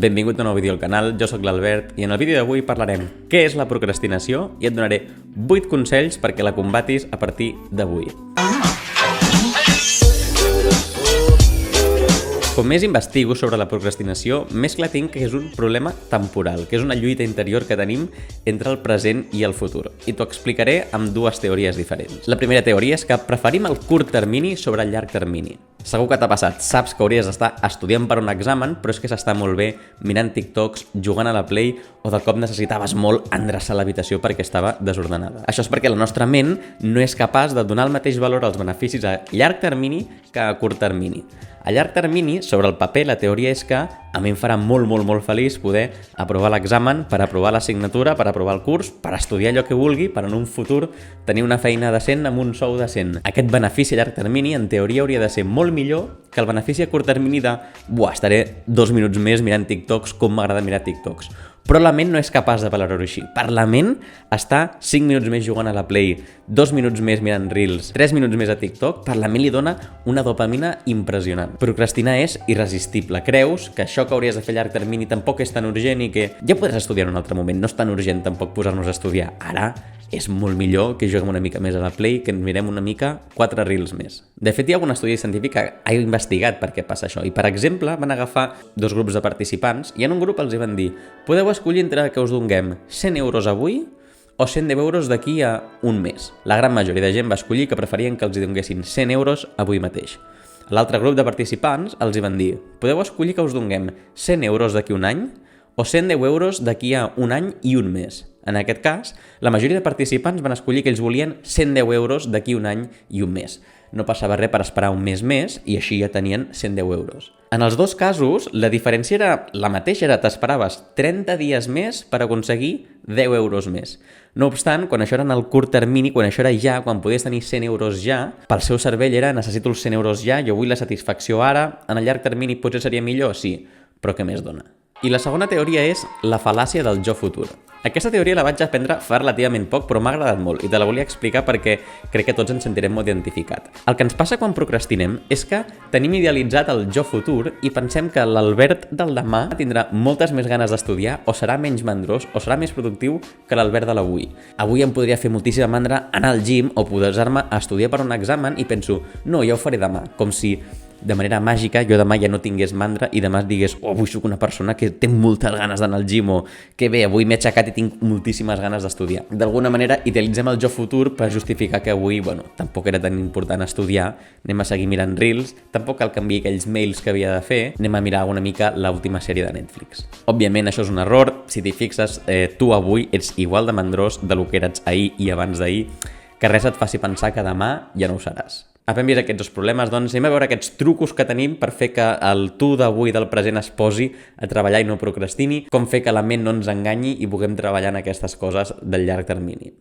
Benvingut a un nou vídeo al canal, jo sóc l'Albert i en el vídeo d'avui parlarem què és la procrastinació i et donaré 8 consells perquè la combatis a partir d'avui. Com més investigo sobre la procrastinació, més clar tinc que és un problema temporal, que és una lluita interior que tenim entre el present i el futur. I t'ho explicaré amb dues teories diferents. La primera teoria és que preferim el curt termini sobre el llarg termini. Segur que t'ha passat, saps que hauries d'estar estudiant per un examen, però és que s'està molt bé mirant TikToks, jugant a la Play o de cop necessitaves molt endreçar l'habitació perquè estava desordenada. Això és perquè la nostra ment no és capaç de donar el mateix valor als beneficis a llarg termini que a curt termini. A llarg termini, sobre el paper, la teoria és que a mi em farà molt feliç poder aprovar l'examen, per aprovar l'assignatura, per aprovar el curs, per estudiar allò que vulgui, per en un futur tenir una feina decent amb un sou decent. Aquest benefici a llarg termini, en teoria, hauria de ser molt millor que el benefici a curt termini de estaré 2 minuts més mirant TikToks, com m'agrada mirar TikToks. Però la ment no és capaç de valorar-ho així. Per la ment, estar 5 minuts més jugant a la Play, 2 minuts més mirant Reels, 3 minuts més a TikTok, per la ment li dona una dopamina impressionant. Procrastinar és irresistible. Creus que això que hauries de fer a llarg termini tampoc és tan urgent i que ja podràs estudiar en un altre moment. No és tan urgent tampoc posar-nos a estudiar. Ara és molt millor que juguem una mica més a la Play, que mirem una mica 4 Reels més. De fet, hi ha algun estudi científic que ha investigat per què passa això. I, per exemple, van agafar 2 grups de participants i en un grup els van dir: podeu escollir entre que us donguem 100 euros avui o 110 euros d'aquí a un mes. La gran majoria de gent va escollir que preferien que els donguessin 100 euros avui mateix. A l'altre grup de participants els van dir: podeu escollir que us donguem 100 euros d'aquí un any o 110 euros d'aquí a un any i un mes. En aquest cas, la majoria de participants van escollir que ells volien 110 euros d'aquí un any i un mes. No passava res per esperar un mes més i així ja tenien 110 euros. En els dos casos, la diferència era la mateixa, t'esperaves 30 dies més per aconseguir 10 euros més. No obstant, quan això era en el curt termini, quan això era ja, quan podies tenir 100 euros ja, pel seu cervell era: necessito els 100 euros ja, jo vull la satisfacció ara, en el llarg termini potser seria millor, sí, però què més dona? I la segona teoria és la fal·làcia del jo futur. Aquesta teoria la vaig aprendre fa relativament poc, però m'ha agradat molt i te la volia explicar perquè crec que tots ens sentirem molt identificat. El que ens passa quan procrastinem és que tenim idealitzat el jo futur i pensem que l'Albert del demà tindrà moltes més ganes d'estudiar o serà menys mandrós o serà més productiu que l'Albert de l'avui. Avui em podria fer moltíssima mandra anar al gym o posar-me a estudiar per un examen i penso: no, ja ho faré demà, com si de manera màgica jo demà ja no tingués mandra i demà digués: avui soc una persona que té moltes ganes d'anar al gym, o que bé, avui m'he aixecat i tinc moltíssimes ganes d'estudiar. D'alguna manera idealitzem el jo futur per justificar que avui, tampoc era tan important estudiar, anem a seguir mirant Reels, tampoc cal canviar aquells mails que havia de fer, anem a mirar una mica l'última sèrie de Netflix. Òbviament això és un error. Si t'hi fixes, tu avui ets igual de mandrós de lo que eres ahir i abans d'ahir, que res et faci pensar que demà ja no ho seràs. Havent vist aquests dos problemes, doncs anem a veure aquests trucos que tenim per fer que el tu d'avui del present es posi a treballar i no procrastini, com fer que la ment no ens enganyi i puguem treballar en aquestes coses del llarg termini.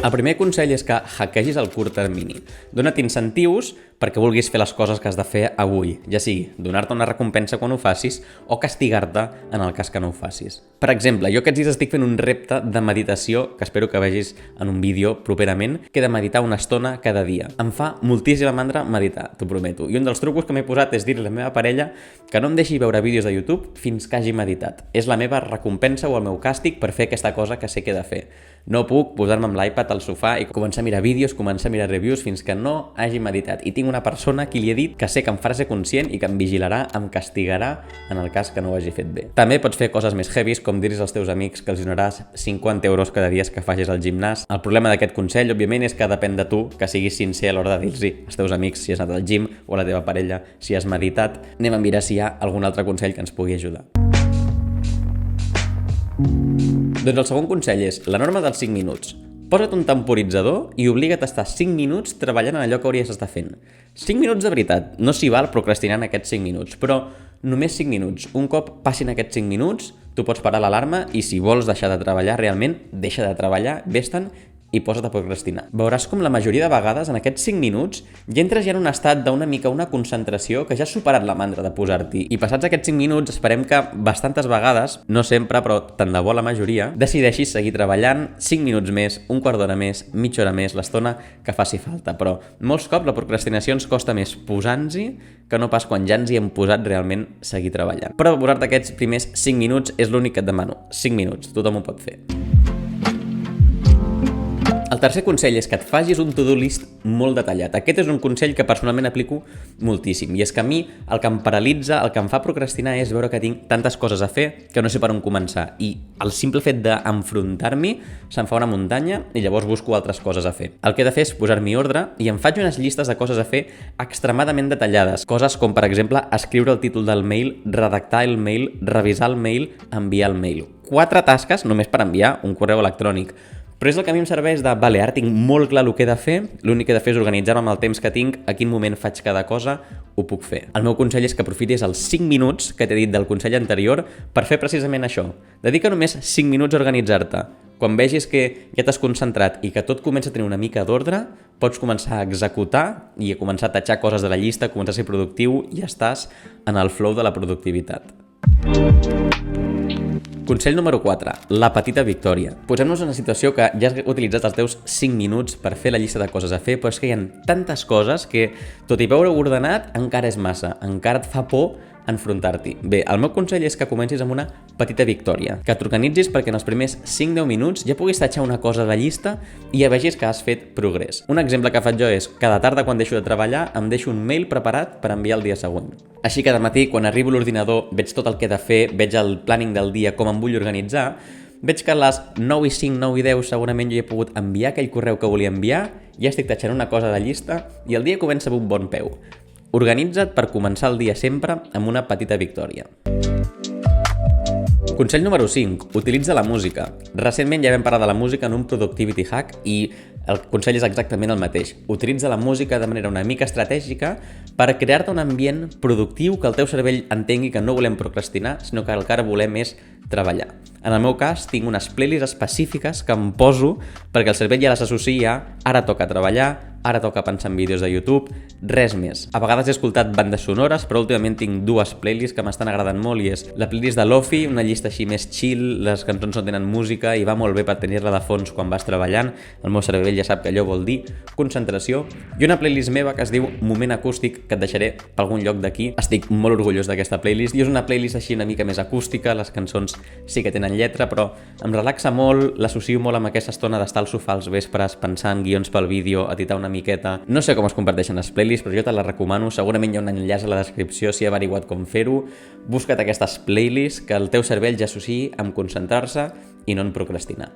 El primer consell és que hackeegis el curt termini. Dóna't incentius perquè vulguis fer les coses que has de fer avui, ja sigui donar-te una recompensa quan ho facis o castigar-te en el cas que no ho facis. Per exemple, jo aquests dies estic fent un repte de meditació, que espero que vegis en un vídeo properament, que he de meditar una estona cada dia. Em fa moltíssima mandra meditar, t'ho prometo. I un dels trucos que m'he posat és dir-li a la meva parella que no em deixi veure vídeos de YouTube fins que hagi meditat. És la meva recompensa o el meu càstig per fer aquesta cosa que sé que he de fer. No puc posar-me amb l'iPad al sofà i començar a mirar vídeos, començar a mirar reviews fins que no hagi meditat. I tinc una persona qui li he dit que sé que em farà ser conscient i que em vigilarà, em castigarà en el cas que no ho hagi fet bé. També pots fer coses més heavies, com dir-los als teus amics que els donaràs 50 euros cada dia que facis al gimnàs. El problema d'aquest consell, òbviament, és que depèn de tu, que siguis sincer a l'hora de dir-los als teus amics si has anat al gym o a la teva parella si has meditat. Anem a mirar si hi ha algun altre consell que ens pugui ajudar. Doncs el segon consell és la norma dels 5 minuts. Posa't un temporitzador i obliga't a estar 5 minuts treballant en allò que hauries d'estar fent. 5 minuts de veritat, no s'hi val procrastinar en aquests 5 minuts, però només 5 minuts. Un cop passin aquests 5 minuts, tu pots parar l'alarma i si vols deixar de treballar realment, deixa de treballar, vés-te'n i posa't a procrastinar. Veuràs com la majoria de vegades en aquests 5 minuts ja entres ja en un estat d'una mica una concentració que ja has superat la mandra de posar-t'hi. I passats aquests 5 minuts esperem que bastantes vegades, no sempre però tant de bo la majoria, decideixis seguir treballant 5 minuts més, un quart d'hora més, mitja hora més, l'estona que faci falta. Però molts cops la procrastinació ens costa més posant-hi que no pas quan ja ens hi hem posat realment seguir treballant. Però posar-te aquests primers 5 minuts és l'únic que et demano. 5 minuts, tothom ho pot fer. El tercer consell és que et facis un to-do list molt detallat. Aquest és un consell que personalment aplico moltíssim. I és que a mi el que em paralitza, el que em fa procrastinar és veure que tinc tantes coses a fer que no sé per on començar. I el simple fet d'enfrontar-m'hi se'm fa una muntanya i llavors busco altres coses a fer. El que he de fer és posar-m'hi ordre i em faig unes llistes de coses a fer extremadament detallades. Coses com, per exemple, escriure el títol del mail, redactar el mail, revisar el mail, enviar el mail. 4 tasques només per enviar un correu electrònic. Però és el que a mi em serveix de, vale, ara tinc molt clar el que he de fer, l'únic que he de fer és organitzar-me amb el temps que tinc, a quin moment faig cada cosa, ho puc fer. El meu consell és que aprofitis els 5 minuts que t'he dit del consell anterior per fer precisament això. Dedica només 5 minuts a organitzar-te. Quan vegis que ja t'has concentrat i que tot comença a tenir una mica d'ordre, pots començar a executar i a començar a tatxar coses de la llista, començar a ser productiu i ja estàs en el flow de la productivitat. Consell número 4. La petita victòria. Posem-nos en una situació que ja has utilitzat els teus 5 minuts per fer la llista de coses a fer, però és que hi ha tantes coses que, tot i veure ordenat, encara és massa. Encara et fa por enfrontar-t'hi. Bé, el meu consell és que comencis amb una petita victòria, que t'organitzis perquè en els primers 5-10 minuts ja puguis tatxar una cosa a la llista i ja vegis que has fet progrés. Un exemple que faig jo és, cada tarda quan deixo de treballar em deixo un mail preparat per enviar el dia següent. Així cada matí, quan arribo a l'ordinador, veig tot el que he de fer, veig el planning del dia, com em vull organitzar, veig que a les 9:05, 9:10 segurament jo he pogut enviar aquell correu que volia enviar, ja estic tatxant una cosa a la llista i el dia comença amb un bon peu. Organitza't per començar el dia sempre amb una petita victòria. Consell número 5. Utilitza la música. Recentment ja vam parlar de la música en un Productivity Hack i el consell és exactament el mateix. Utilitza la música de manera una mica estratègica per crear-te un ambient productiu que el teu cervell entengui que no volem procrastinar, sinó que el que ara volem és treballar. En el meu cas, tinc unes playlists específiques que em poso perquè el cervell ja les associa, ara toca treballar, ara toca pensar en vídeos de YouTube, res més. A vegades he escoltat bandes sonores, però últimament tinc 2 playlists que m'estan agradant molt i és la playlist de Lofi, una llista així més chill, les cançons no tenen música i va molt bé per tenir-la de fons quan vas treballant, el meu cervell ja sap que allò vol dir concentració, i una playlist meva que es diu Moment Acústic, que et deixaré per algun lloc d'aquí. Estic molt orgullós d'aquesta playlist i és una playlist així una mica més acústica, les cançons sí que tenen lletra, però em relaxa molt, l'associo molt amb aquesta estona d'estar al sofà als vespres pensant guions pel vídeo, editar una miqueta. No sé com es comparteixen les playlists, però jo te les recomano. Segurament hi ha un enllaç a la descripció si he averiguat com fer-ho. Busca't aquestes playlists que el teu cervell ja associï amb concentrar-se i no en procrastinar.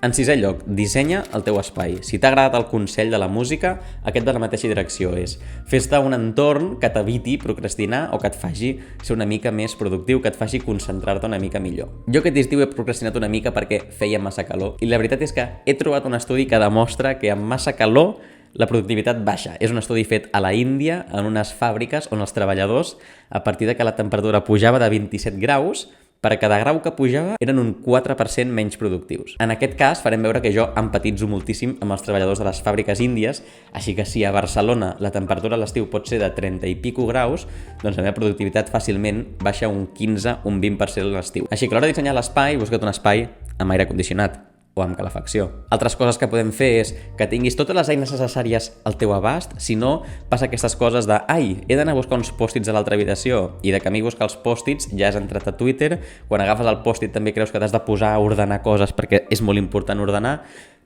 En 6è lloc, dissenya el teu espai. Si t'ha agradat el consell de la música, aquest va en la mateixa direcció. És fes-te un entorn que t'eviti procrastinar o que et faci ser una mica més productiu, que et faci concentrar-te una mica millor. Jo aquest estiu he procrastinat una mica perquè feia massa calor i la veritat és que he trobat un estudi que demostra que amb massa calor la productivitat baixa. És un estudi fet a la Índia, en unes fàbriques on els treballadors, a partir de que la temperatura pujava de 27 graus, per cada grau que pujava eren un 4% menys productius. En aquest cas farem veure que jo empatitzo moltíssim amb els treballadors de les fàbriques índies, així que si a Barcelona la temperatura a l'estiu pot ser de 30 i pico graus, doncs la meva productivitat fàcilment baixa un 15, un 20% a l'estiu. Així que a l'hora de dissenyar l'espai, busca't un espai amb aire condicionat o amb calefacció. Altres coses que podem fer és que tinguis totes les eines necessàries al teu abast, si no, passa aquestes coses de ai, he d'anar a buscar uns pòstits a l'altra habitació i de camí buscar els pòstits ja has entrat a Twitter, quan agafes el pòstit també creus que t'has de posar a ordenar coses perquè és molt important ordenar.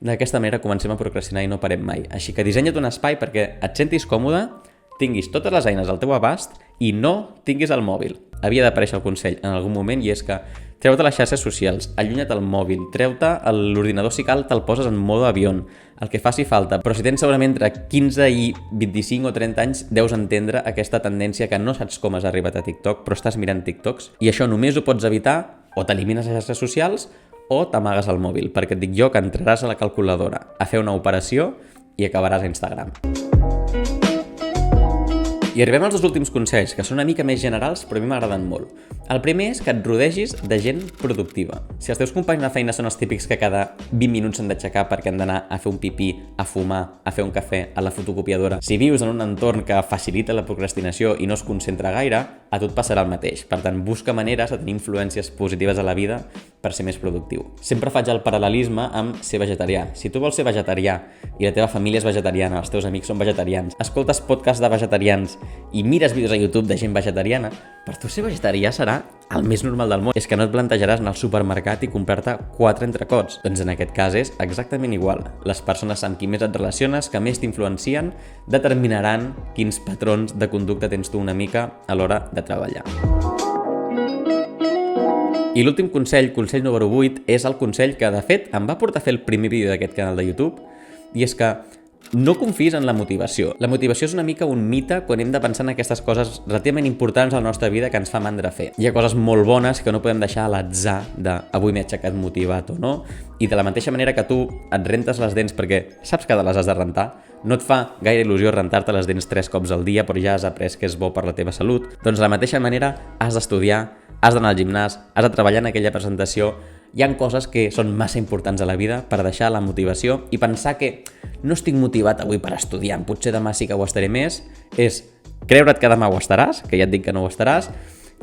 D'aquesta manera comencem a procrastinar i no parem mai. Així que dissenya't un espai perquè et sentis còmode, tinguis totes les eines al teu abast i no tinguis el mòbil. Havia d'aparèixer el consell en algun moment i és que treu-te les xarxes socials, allunya't el mòbil, treu-te l'ordinador si cal, te'l poses en mode avió, el que faci falta. Però si tens segurament entre 15 i 25 o 30 anys, deus entendre aquesta tendència que no saps com has arribat a TikTok, però estàs mirant TikToks. I això només ho pots evitar o t'elimines les xarxes socials o t'amagues al mòbil, perquè et dic jo que entraràs a la calculadora a fer una operació i acabaràs a Instagram. I arribem als dos últims consells, que són una mica més generals, però a mi m'agraden molt. El primer és que et rodegis de gent productiva. Si els teus companys de feina són els típics que cada 20 minuts s'han d'aixecar perquè han d'anar a fer un pipí, a fumar, a fer un cafè, a la fotocopiadora. Si vius en un entorn que facilita la procrastinació i no es concentra gaire, a tu et passarà el mateix. Per tant, busca maneres de tenir influències positives a la vida per ser més productiu. Sempre faig el paral·lelisme amb ser vegetarià. Si tu vols ser vegetarià i la teva família és vegetariana, els teus amics són vegetarians, escoltes podcasts de vegetarians i mires vídeos a YouTube de gent vegetariana, per tu ser vegetarià serà el més normal del món. És que no et plantejaràs anar al supermercat i comprar-te 4 entrecots. Doncs en aquest cas és exactament igual. Les persones amb qui més et relaciones, que més t'influencien, determinaran quins patrons de conducta tens tu una mica a l'hora de treballar. I l'últim consell, consell número 8, és el consell que, de fet, em va portar a fer el primer vídeo d'aquest canal de YouTube, i és que no confis en la motivació. La motivació és una mica un mite quan hem de pensar en aquestes coses relativament importants a la nostra vida que ens fa mandra fer. Hi ha coses molt bones que no podem deixar a l'atzar de avui m'he aixecat motivat o no, i de la mateixa manera que tu et rentes les dents perquè saps que te les has de rentar, no et fa gaire il·lusió rentar-te les dents 3 cops al dia, però ja has après que és bo per la teva salut, doncs de la mateixa manera has d'estudiar, has d'anar al gimnàs, has de treballar en aquella presentació. Hi ha coses que són massa importants a la vida per deixar la motivació i pensar que no estic motivat avui per estudiar, potser demà sí que ho estaré més, és creure't que demà ho estaràs, que ja et dic que no ho estaràs,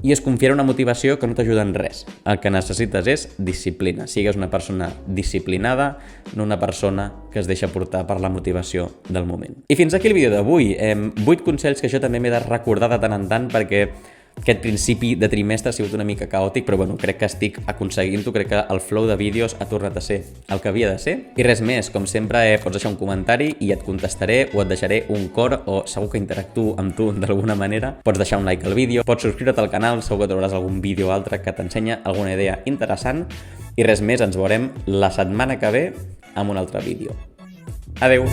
i és confiar en una motivació que no t'ajuda en res. El que necessites és disciplina. Sigues una persona disciplinada, no una persona que es deixa portar per la motivació del moment. I fins aquí el vídeo d'avui. 8 consells que jo també m'he de recordar de tant en tant perquè aquest principi de trimestre ha sigut una mica caòtic, però bueno, crec que estic aconseguint-ho, crec que el flow de vídeos ha tornat a ser el que havia de ser. I res més, com sempre, pots deixar un comentari i et contestaré o et deixaré un cor o segur que interactuo amb tu d'alguna manera. Pots deixar un like al vídeo, pots subscriure't al canal, segur que trobaràs algun vídeo o altre que t'ensenya alguna idea interessant. I res més, ens veurem la setmana que ve amb un altre vídeo. Adeu!